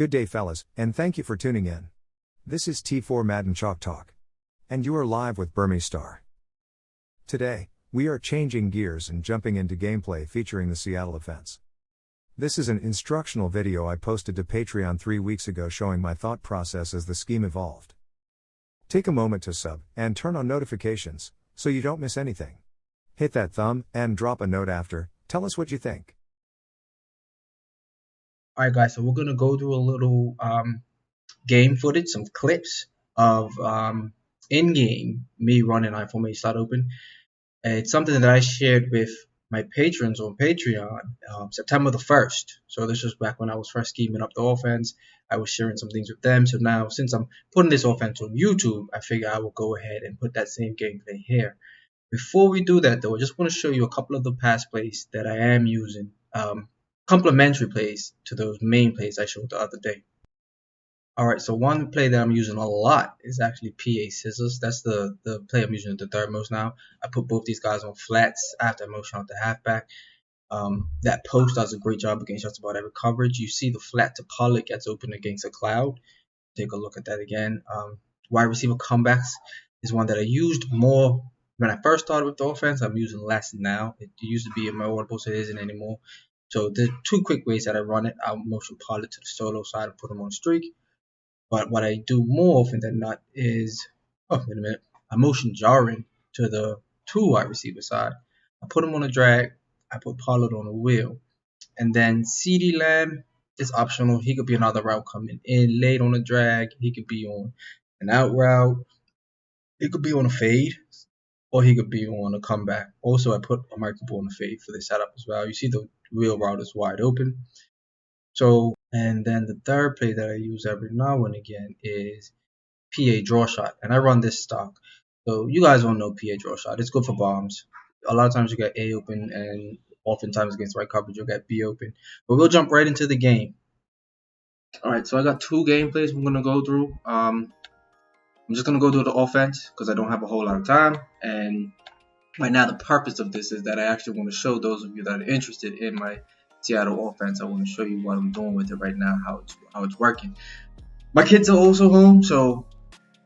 Good day, fellas, and thank you for tuning in. This is T4 Madden Chalk Talk. And you are live with Burmese Star. Today, we are changing gears and jumping into gameplay featuring the Seattle offense. This is an instructional video I posted to Patreon 3 weeks ago showing my thought process as the scheme evolved. Take a moment to sub and turn on notifications so you don't miss anything. Hit that thumb and drop a note after. Tell us what you think. Alright guys, so we're going to go through a little game footage, some clips of in-game me running iPhone slot open. It's something that I shared with my patrons on Patreon September the 1st. So this was back when I was first scheming up the offense. I was sharing some things with them. So now since I'm putting this offense on YouTube, I figure I will go ahead and put that same gameplay here. Before we do that though, I just want to show you a couple of the pass plays that I am using. Complementary plays to those main plays I showed the other day. Alright, so one play that I'm using a lot is actually PA Scissors. That's the play I'm using at the third most now. I put both these guys on flats after I motion out the halfback. That post does a great job against just about every coverage. You see the flat to Pollock gets open against a cloud. Take a look at that again. Wide receiver comebacks is one that I used more when I first started with the offense. I'm using less now. It used to be in my audible, so it isn't anymore. So there's two quick ways that I run it. I'll motion Pollock to the solo side and put him on a streak. But what I do more often than not is, I motion Jarring to the two wide receiver side. I put him on a drag. I put Pollard on a wheel. And then CeeDee Lamb is optional. He could be another route coming in late on a drag. He could be on an out route. He could be on a fade. Or he could be on a comeback. Also, I put a Michael on a fade for this setup as well. You see the wheel route is wide open. So, and then the third play that I use every now and again is PA draw shot. And I run this stock. So you guys all know PA draw shot. It's good for bombs. A lot of times you get A open, and oftentimes against the right coverage you'll get B open. But we'll jump right into the game. Alright, so I got two gameplays we're going to go through. I'm just going to go through the offense because I don't have a whole lot of time. And right now the purpose of this is that I actually want to show those of you that are interested in my Seattle offense. I want to show you what I'm doing with it right now, how it's working. My kids are also home, so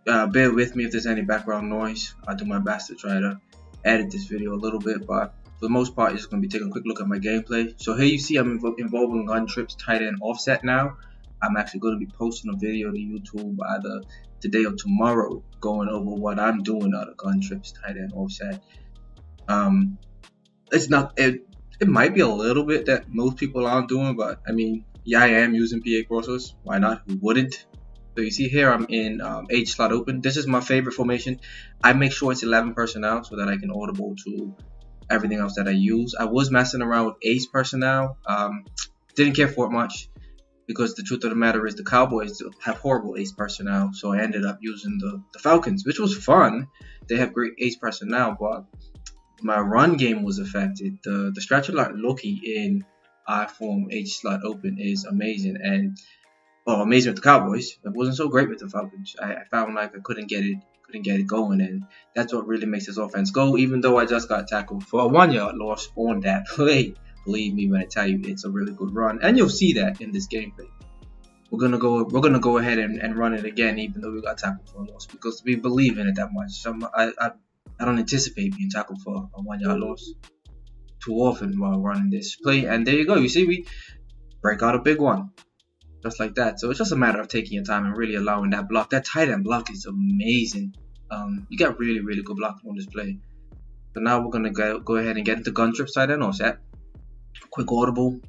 bear with me if there's any background noise. I'll do my best to try to edit this video a little bit, but for the most part, you're just going to be taking a quick look at my gameplay. So here you see I'm involving gun trips, tight end, offset now. I'm actually going to be posting a video to YouTube either today or tomorrow going over what I'm doing out of gun trips, tight end, offset. It might be a little bit that most people aren't doing, but I mean, yeah, I am using PA crossers. Why not? Who wouldn't? So you see here, I'm in H slot open. This is my favorite formation. I make sure it's 11 personnel so that I can audible to everything else that I use. I was messing around with ace personnel. Didn't care for it much because the truth of the matter is the Cowboys have horrible ace personnel. So I ended up using the Falcons, which was fun. They have great ace personnel, but my run game was affected. The stretch alert Loki in I form H slot open is amazing, and amazing with the Cowboys. It wasn't so great with the Falcons. I found like I couldn't get it going, and that's what really makes this offense go. Even though I just got tackled for a 1-yard loss on that play, believe me when I tell you it's a really good run, and you'll see that in this gameplay. We're gonna go ahead and run it again, even though we got tackled for a loss, because we believe in it that much. So I don't anticipate being tackled for a 1-yard loss too often while running this play. And there you go. You see, we break out a big one. Just like that. So it's just a matter of taking your time and really allowing that block. That tight end block is amazing. You get really, really good blocking on this play. So now we're going to go ahead and get into gun trips, tight end, offset. Quick audible.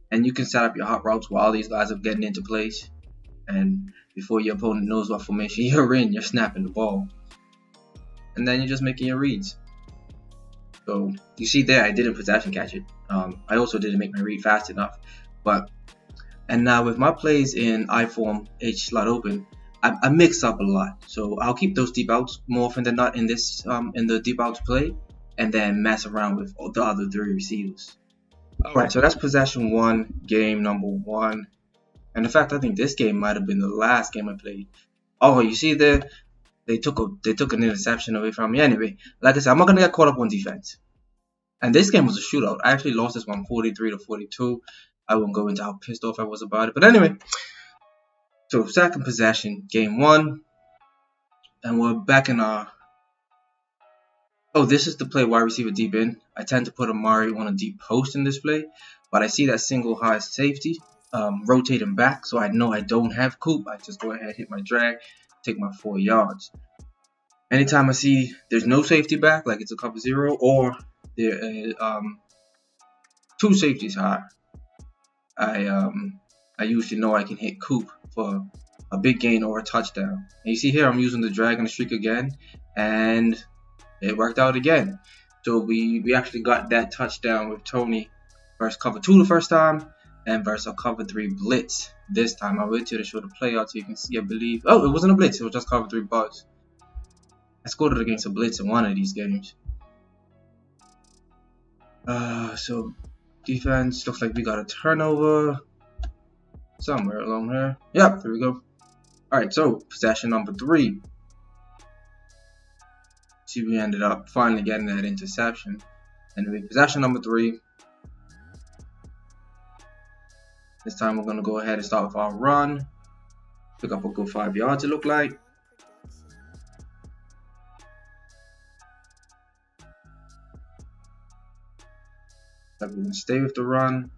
And you can set up your hot routes while these guys are getting into place. And before your opponent knows what formation you're in, you're snapping the ball. And then you're just making your reads. So you see there, I didn't possession catch it. I also didn't make my read fast enough. And now with my plays in I form H slot open, I mix up a lot. So I'll keep those deep outs more often than not in this in the deep outs play, and then mess around with the other three receivers. Alright, so that's possession 1, game number 1. And in fact, I think this game might have been the last game I played. Oh, you see there? They took an interception away from me. Anyway, like I said, I'm not gonna get caught up on defense. And this game was a shootout. I actually lost this one 43-42. I won't go into how pissed off I was about it. But anyway, So second possession, game 1, and we're back in our. Oh, this is the play wide receiver deep in. I tend to put Amari on a deep post in this play, but I see that single high safety, rotate him back, so I know I don't have Coop. I just go ahead, hit my drag, take my 4 yards. Anytime I see there's no safety back, like it's a cover 0, or there is 2 safeties high, I usually know I can hit Coop for a big gain or a touchdown. And you see here I'm using the drag and the streak again, and it worked out again. So we actually got that touchdown with Tony versus cover 2 the first time, and versus a cover 3 blitz this time. I'll wait till to show the play out so you can see, I believe. Oh, it wasn't a blitz, it was just cover 3 buzz. I scored it against a blitz in one of these games. So defense looks like we got a turnover somewhere along here. Yep, there we go. Alright, so possession number 3. See, we ended up finally getting that interception. Anyway, possession number 3. This time we're going to go ahead and start with our run. Pick up a good 5 yards, it looked like. We're going to stay with the run.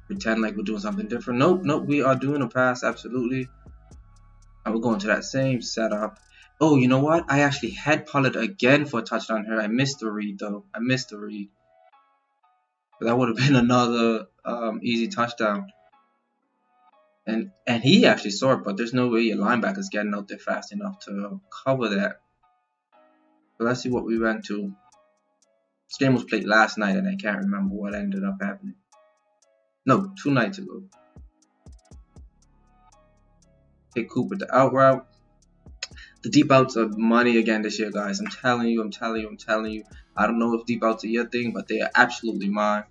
Pretend like we're doing something different. Nope, we are doing a pass, absolutely. And we're going to that same setup. Oh, you know what? I actually had Pollard again for a touchdown here. I missed the read, though. I missed the read. But that would have been another easy touchdown. And he actually saw it, but there's no way your linebacker's getting out there fast enough to cover that. So let's see what we went to. This game was played last night, and I can't remember what ended up happening. No, 2 nights ago. Hit Coop with the out route. The deep outs are money again this year, guys. I'm telling you. I don't know if deep outs are your thing, but they are absolutely mine.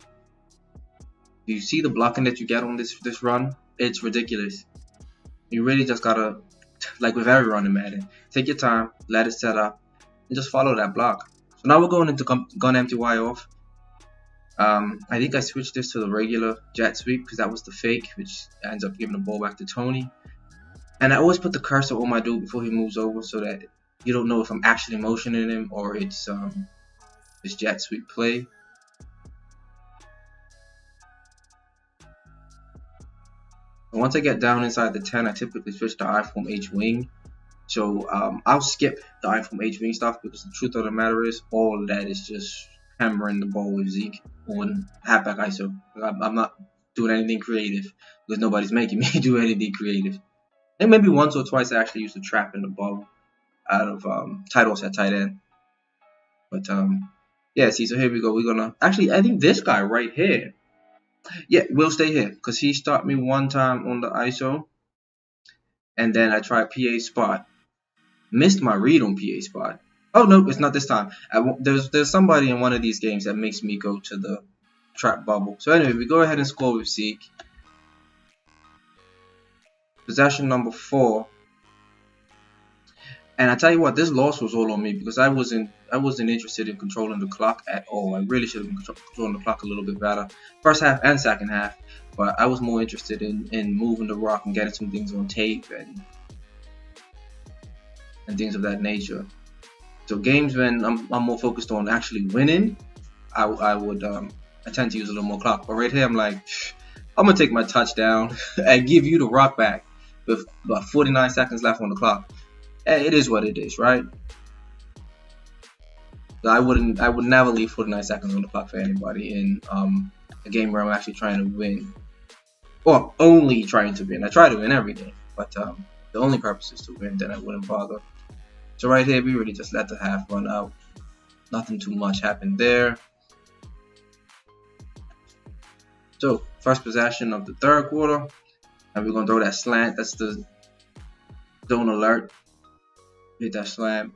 You see the blocking that you get on this run? It's ridiculous. You really just gotta, like with every run in Madden, take your time, let it set up, and just follow that block. So now we're going into gun empty Y off. I think I switched this to the regular jet sweep because that was the fake, which ends up giving the ball back to Tony. And I always put the cursor on my dude before he moves over so that you don't know if I'm actually motioning him or it's this jet sweep play. And once I get down inside the 10, I typically switch to I-form H-wing. So I'll skip the I-form H-wing stuff because the truth of the matter is all of that is just hammering the ball with Zeke on halfback ISO. I'm not doing anything creative because nobody's making me do anything creative. And maybe once or twice I actually used to trap in the ball out of titles at tight end. But yeah, see, so here we go. We're gonna actually, I think this guy right here, yeah, we'll stay here because he stopped me one time on the ISO, and then I tried PA spot, missed my read on PA spot. Oh no, it's not this time. There's somebody in one of these games that makes me go to the trap bubble. So anyway, we go ahead and score with Zeke. Possession number 4. And I tell you what, this loss was all on me because I wasn't interested in controlling the clock at all. I really should have been controlling the clock a little bit better, first half and second half. But I was more interested in moving the rock and getting some things on tape and things of that nature. So games when I'm more focused on actually winning, I tend to use a little more clock. But right here, I'm like, I'm gonna take my touchdown and give you the rock back with about 49 seconds left on the clock. Hey, it is what it is, right? I would never leave 49 seconds on the clock for anybody in a game where I'm actually trying to win, or only trying to win. I try to win every game, but the only purpose is to win. Then I wouldn't bother. So right here, we really just let the half run out. Nothing too much happened there. So first possession of the third quarter, and we're gonna throw that slant. That's the zone alert. Hit that slant.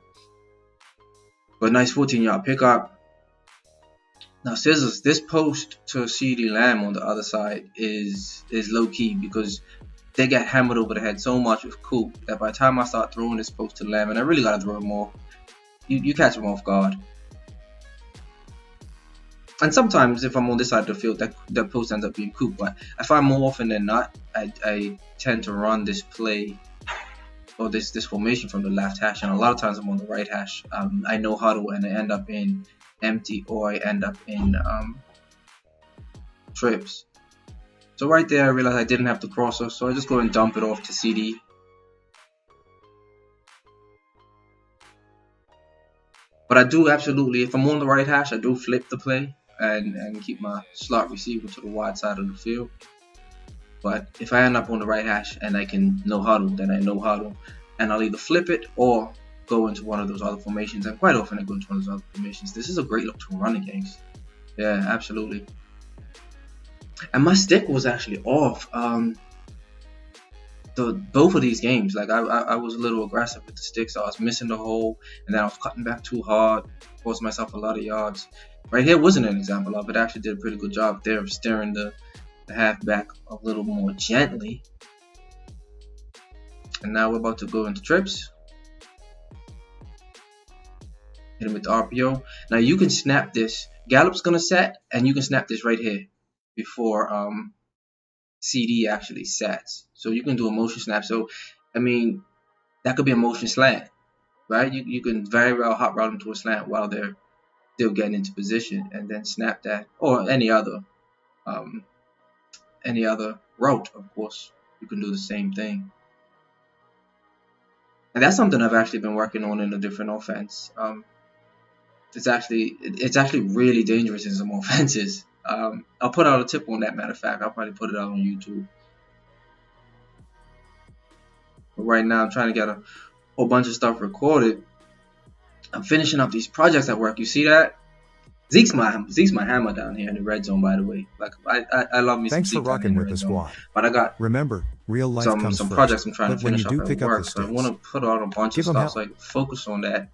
But nice 14-yard pickup. Now Scissors, this post to CeeDee Lamb on the other side is low key because they get hammered over the head so much with Coop that by the time I start throwing this post to Lamb, and I really gotta throw him more, you catch him off guard. And sometimes if I'm on this side of the field, that post ends up being coop. But I find more often than not, I tend to run this play or this formation from the left hash, and a lot of times I'm on the right hash. I know huddle and I end up in empty, or I end up in trips. So right there I realized I didn't have the crosser, so I just go and dump it off to CD. But I do absolutely, if I'm on the right hash, I do flip the play and keep my slot receiver to the wide side of the field. But if I end up on the right hash and I can no huddle, then I no huddle, and I'll either flip it or go into one of those other formations. And quite often I go into one of those other formations. This is a great look to run against. Yeah, absolutely. And my stick was actually off. Both of these games, like I was a little aggressive with the stick, so I was missing the hole, and then I was cutting back too hard, cost myself a lot of yards. Right here wasn't an example of it. I actually did a pretty good job there of steering the halfback a little more gently. And now we're about to go into trips. Hit him with the RPO. Now you can snap this. Gallup's gonna set, and you can snap this right here before CD actually sets. So you can do a motion snap. So I mean, that could be a motion slant, right? You can very well hot route into a slant while they're still getting into position, and then snap that, or any other route. Of course, you can do the same thing. And that's something I've actually been working on in a different offense. It's actually really dangerous in some offenses. I'll put out a tip on that. Matter of fact, I'll probably put it out on YouTube. But right now, I'm trying to get a whole bunch of stuff recorded. I'm finishing up these projects at work. You see that? Zeke's my hammer down here in the red zone. By the way, like I love me. Thanks some for Zeke rocking with the squad. But I got remember, real life comes some first, projects I'm trying to when you finish do up pick at up work. the So I sticks, want to put out a bunch of give 'em stuff help. so I can focus on that.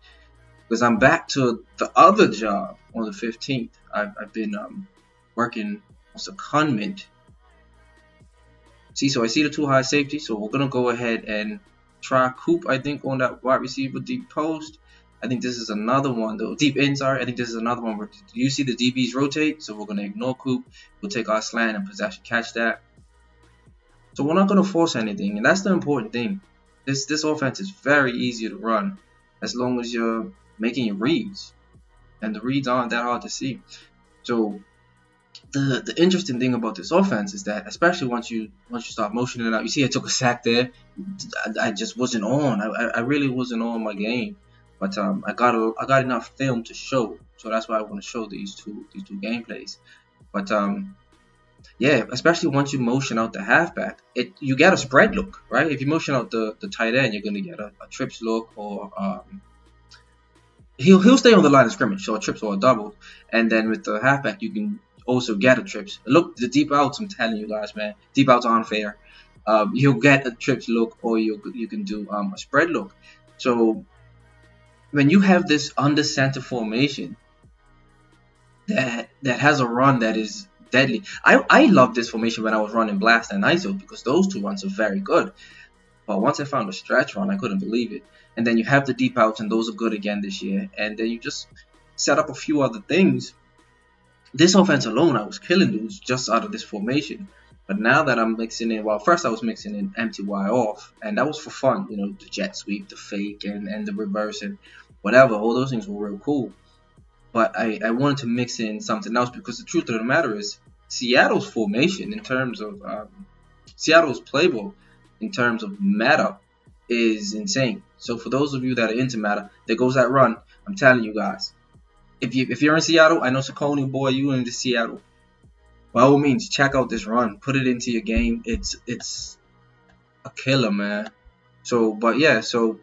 Because I'm back to the other job on the 15th. I've been working on secondment. See, so I see the two high safety, so we're gonna go ahead and try Coop, I think, on that wide receiver deep post. I think this is another one, though. Deep in, sorry. I think this is another one where you see the DBs rotate, so we're gonna ignore Coop. We'll take our slant and possession catch that. So we're not gonna force anything, and that's the important thing. This offense is very easy to run as long as you're making your reads, and the reads aren't that hard to see. So the interesting thing about this offense is that, especially once you start motioning it out, you see I took a sack there. I just wasn't on. I really wasn't on my game, but I got enough film to show. So that's why I want to show these two gameplays. But yeah, especially once you motion out the halfback, you get a spread look, right? If you motion out the tight end, you're gonna get a trips look, or he'll stay on the line of scrimmage, so a trips or a double. And then with the halfback, you can also get a trips look. The deep outs, I'm telling you guys, man, deep outs aren't fair. You'll get a trips look, or you can do a spread look. So when you have this under center formation that has a run that is deadly, I love this formation when I was running blast and ISO, because those two runs are very good. But once I found a stretch run, I couldn't believe it. And then you have the deep outs, and those are good again this year. And then you just set up a few other things. This offense alone, I was killing dudes just out of this formation. But now that I'm mixing in, well, first I was mixing in empty Y off, and that was for fun, you know, the jet sweep, the fake, and the reverse, and whatever. All those things were real cool. But I wanted to mix in something else, because the truth of the matter is, Seattle's formation in terms of Seattle's playbook in terms of meta is insane. So for those of you that are into meta, there goes that run. I'm telling you guys. If you're in Seattle, I know Saucony boy, you into Seattle. By all means, check out this run. Put it into your game. It's a killer, man. So, but yeah, so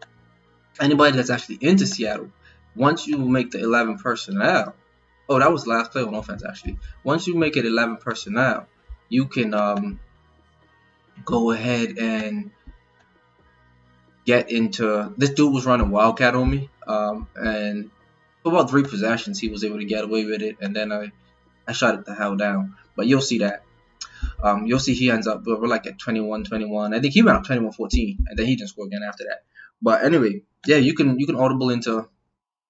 anybody that's actually into Seattle, once you make the 11 personnel, oh, that was the last play on offense actually. Once you make it 11 personnel, you can go ahead and get into. This dude was running Wildcat on me, and for about 3 possessions, he was able to get away with it, and then I shot it the hell down. But you'll see that. You'll see he ends up, we're like at 21-21. I think he went up 21-14, and then he didn't score again after that. But anyway, yeah, you can audible into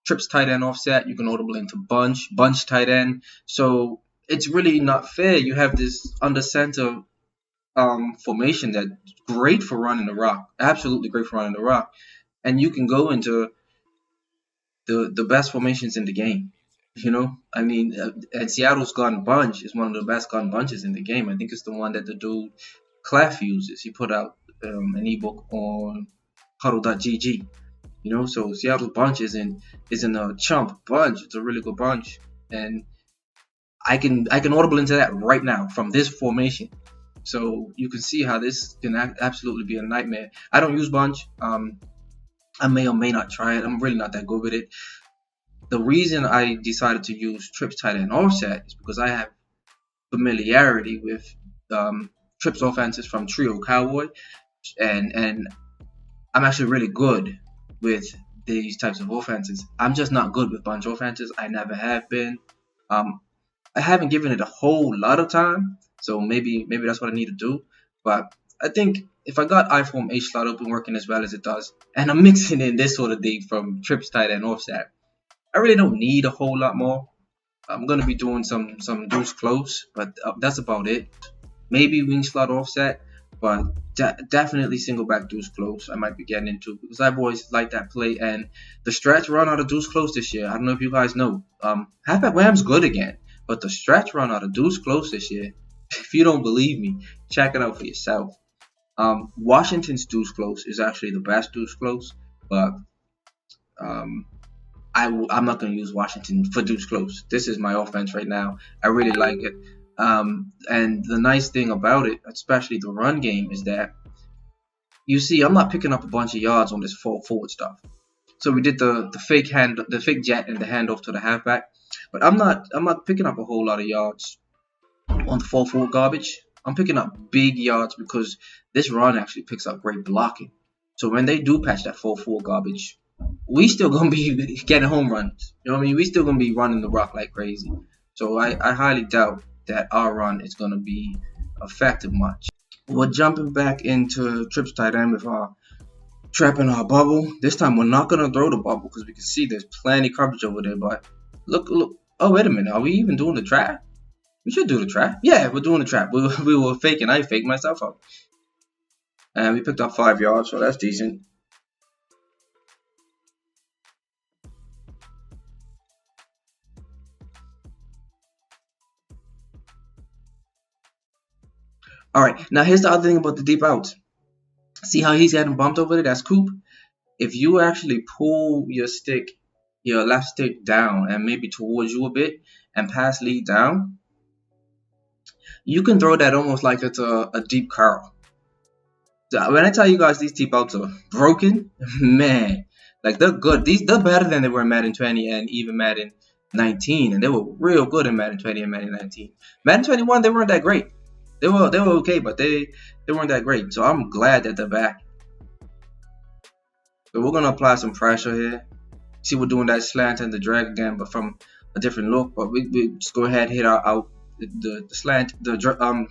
trips tight end offset. You can audible into bunch tight end. So it's really not fair. You have this under center formation that's great for running the rock, absolutely great for running the rock, and you can go into the best formations in the game. I mean, and Seattle's gun bunch is one of the best gun bunches in the game. I think it's the one that the dude Clef uses. He put out an ebook on huddle.gg. So Seattle's bunch isn't a chump bunch. It's a really good bunch, and I can audible into that right now from this formation. So you can see how this can absolutely be a nightmare. I don't use bunch. I may or may not try it. I'm really not that good with it. The reason I decided to use trips tight end offset is because I have familiarity with trips offenses from Trio Cowboy, and I'm actually really good with these types of offenses. I'm just not good with bunch offenses. I never have been. I haven't given it a whole lot of time, so maybe that's what I need to do. But I think if I got iForm H slot open working as well as it does, and I'm mixing in this sort of thing from trips tight end offset, I really don't need a whole lot more. I'm gonna be doing some Duece close, but that's about it. Maybe wing slot offset, but definitely single back Duece close I might be getting into, because I've always liked that play. And the stretch run out of Duece close this year, I don't know if you guys know, halfback Wham's good again, but the stretch run out of Duece close this year, if you don't believe me, check it out for yourself. Washington's Duece close is actually the best Duece close, but I'm not going to use Washington for Duece close. This is my offense right now. I really like it. And the nice thing about it, especially the run game, is that you see I'm not picking up a bunch of yards on this fall forward stuff. So we did the fake jet and the handoff to the halfback, but I'm not picking up a whole lot of yards on the fall forward garbage. I'm picking up big yards because this run actually picks up great blocking. So when they do patch that fall forward garbage, we still gonna be getting home runs. You know what I mean? We still gonna be running the rock like crazy. So I highly doubt that our run is gonna be affected much. We're jumping back into trips tight end with our trap in our bubble. This time we're not gonna throw the bubble because we can see there's plenty coverage over there. But look. Oh, wait a minute. Are we even doing the trap? We should do the trap. Yeah, we're doing the trap. We were faking. I faked myself up. And we picked up 5 yards, so that's decent. Alright, now here's the other thing about the deep outs. See how he's getting bumped over there? That's Coop. If you actually pull your left stick down and maybe towards you a bit and pass lead down, you can throw that almost like it's a deep curl. When I tell you guys these deep outs are broken, man, like they're good. They're better than they were in Madden 20 and even Madden 19, and they were real good in Madden 20 and Madden 19. Madden 21, they weren't that great. They were okay, but they weren't that great. So I'm glad that they're back. So we're gonna apply some pressure here. See, we're doing that slant and the drag again, but from a different look. But we just go ahead and hit our the slant. The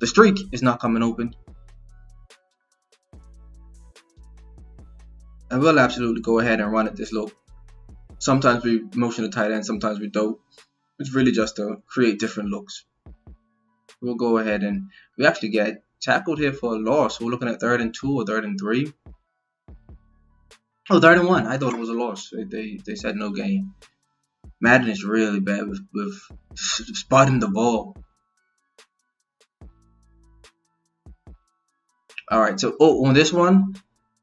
streak is not coming open, and we'll absolutely go ahead and run it this look. Sometimes we motion the tight end, sometimes we don't. It's really just to create different looks. We'll go ahead and we actually get tackled here for a loss. So we're looking at 3rd and 2 or 3rd and 3. Oh, 3rd and 1. I thought it was a loss. They said no gain. Madden is really bad with spotting the ball. Alright, so on this one,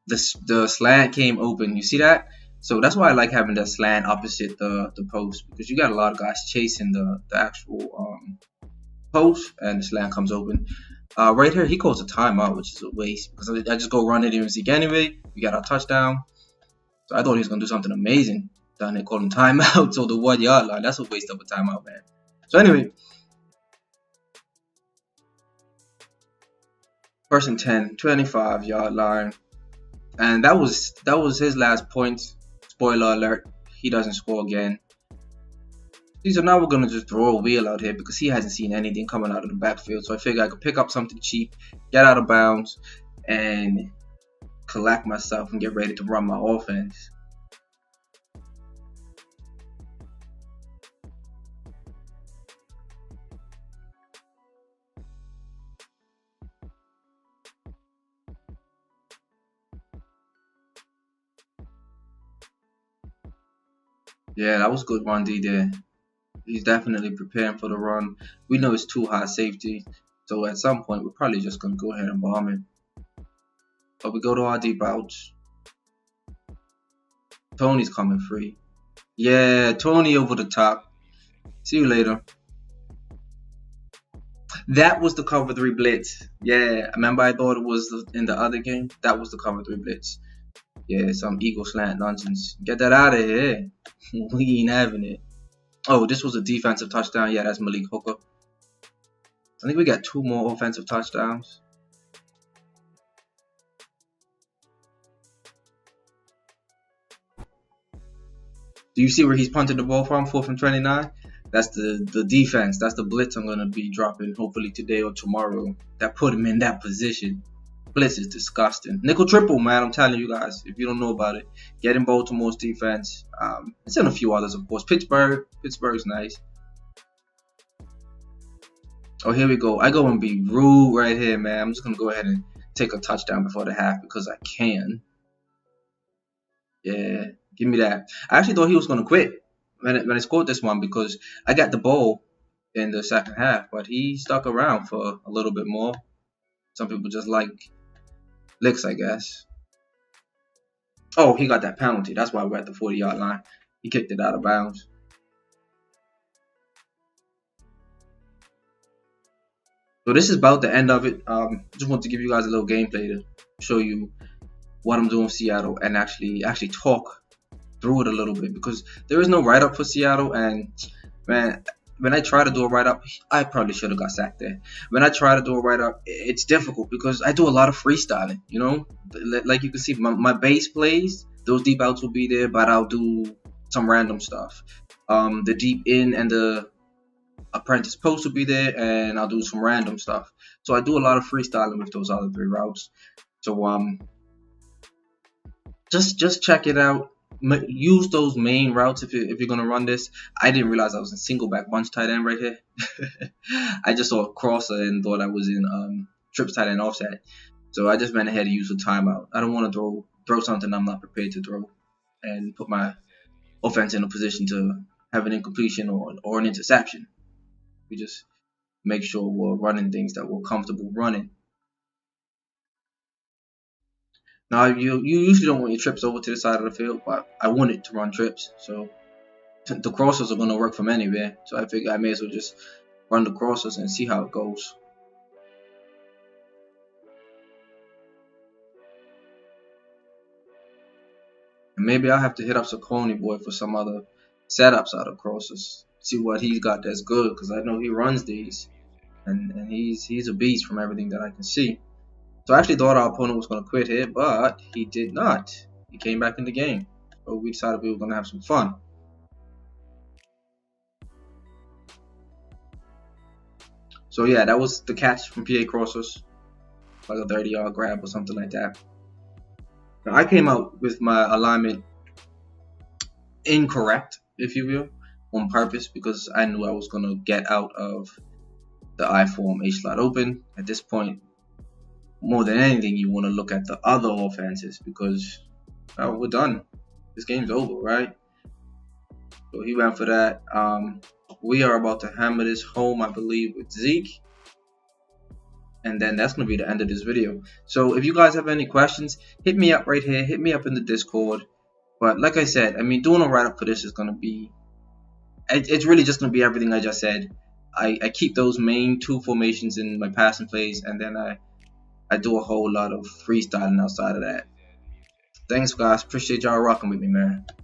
the slant came open. You see that? So that's why I like having that slant opposite the post, because you got a lot of guys chasing the actual post, and the slant comes open. Right here, he calls a timeout, which is a waste because I just go run it in Zeke anyway. We got our touchdown. So I thought he was gonna do something amazing. Then they called him timeout. So the 1 yard line, that's a waste of a timeout, man. So anyway, 1st and 10, 25 yard line, and that was his last point. Spoiler alert: he doesn't score again. So now we're going to just throw a wheel out here because he hasn't seen anything coming out of the backfield. So I figured I could pick up something cheap, get out of bounds, and collect myself and get ready to run my offense. Yeah, that was good run D there. He's definitely preparing for the run. We know it's too high safety, so at some point we're probably just gonna go ahead and bomb him. But we go to our deep outs. Tony's coming free. Yeah, Tony over the top. See you later. That was the cover 3 blitz. Yeah, remember I thought it was in the other game? That was the cover 3 blitz. Yeah, some eagle slant nonsense. Get that out of here. We ain't having it. Oh, this was a defensive touchdown. Yeah, that's Malik Hooker. I think we got 2 more offensive touchdowns. Do you see where he's punted the ball from? 4th and 29. That's the defense. That's the blitz I'm gonna be dropping hopefully today or tomorrow. That put him in that position. Blitz is disgusting. Nickel triple, man. I'm telling you guys. If you don't know about it, get in Baltimore's defense. It's in a few others, of course. Pittsburgh's nice. Oh, here we go. I go and be rude right here, man. I'm just gonna go ahead and take a touchdown before the half because I can. Yeah, give me that. I actually thought he was gonna quit when I scored this one because I got the ball in the second half, but he stuck around for a little bit more. Some people just like licks, I guess. Oh, he got that penalty. That's why we're at the 40-yard line. He kicked it out of bounds. So this is about the end of it. Just want to give you guys a little gameplay to show you what I'm doing with Seattle and actually talk through it a little bit because there is no write-up for Seattle. And man, when I try to do a write-up, I probably should have got sacked there. When I try to do a write-up, it's difficult because I do a lot of freestyling, you know. Like you can see, my base plays, those deep outs will be there, but I'll do some random stuff. The deep in and the apprentice post will be there, and I'll do some random stuff. So I do a lot of freestyling with those other 3 routes. So just check it out. Use those main routes if you're gonna run this. I didn't realize I was in single back bunch tight end right here. I just saw a crosser and thought I was in trips tight end offset. So I just went ahead and used a timeout. I don't want to throw something I'm not prepared to throw and put my offense in a position to have an incompletion or an interception. We just make sure we're running things that we're comfortable running. Now, you usually don't want your trips over to the side of the field, but I wanted to run trips, so the crossers are going to work from anywhere. So I figured I may as well just run the crossers and see how it goes. And maybe I'll have to hit up Saucony boy for some other setups out of crossers. See what he's got that's good, because I know he runs these, and he's a beast from everything that I can see. So I actually thought our opponent was going to quit here, but he did not. He came back in the game. So we decided we were going to have some fun. So yeah, that was the catch from PA Crossers. Like a 30-yard grab or something like that. Now I came out with my alignment incorrect, if you will, on purpose because I knew I was going to get out of the I form H slot open. At this point, more than anything, you want to look at the other offenses because we're done. This game's over, right? So he went for that. We are about to hammer this home, I believe, with Zeke. And then that's going to be the end of this video. So if you guys have any questions, hit me up right here. Hit me up in the Discord. But like I said, I mean, doing a write-up for this is going to be... It's really just going to be everything I just said. I keep those main 2 formations in my passing plays, and then I do a whole lot of freestyling outside of that. Thanks, guys. Appreciate y'all rocking with me, man.